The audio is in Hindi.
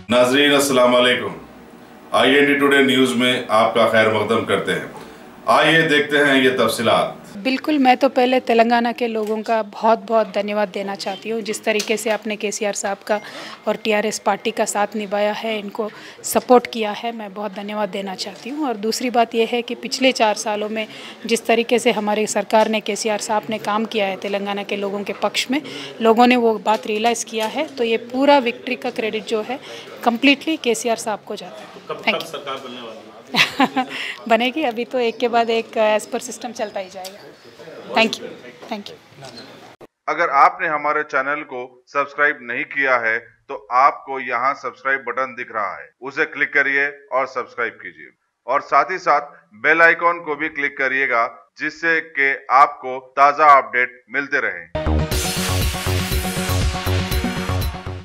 नाजरीन अस्सलाम वालेकुम। IND टुडे न्यूज़ में आपका खैर मकदम करते हैं। आइए देखते हैं ये तफसीलात। बिल्कुल, मैं तो पहले तेलंगाना के लोगों का बहुत बहुत धन्यवाद देना चाहती हूँ। जिस तरीके से आपने KCR साहब का और TRS पार्टी का साथ निभाया है, इनको सपोर्ट किया है, मैं बहुत धन्यवाद देना चाहती हूँ। और दूसरी बात यह है कि पिछले 4 सालों में जिस तरीके से हमारी सरकार ने, KCR साहब ने काम किया है तेलंगाना के लोगों के पक्ष में, लोगों ने वो बात रियलाइज़ किया है। तो ये पूरा विक्ट्री का क्रेडिट जो है कम्प्लीटली KCR साहब को जाता है। Thank you. सरकार बनने वाली बनेगी, अभी तो एक के बाद एक एज़ पर सिस्टम चलता ही जाएगा। Thank you. अगर आपने हमारे चैनल को सब्सक्राइब नहीं किया है तो आपको यहाँ सब्सक्राइब बटन दिख रहा है, उसे क्लिक करिए और सब्सक्राइब कीजिए और साथ ही साथ बेल आइकॉन को भी क्लिक करिएगा, जिससे कि आपको ताज़ा अपडेट मिलते रहें।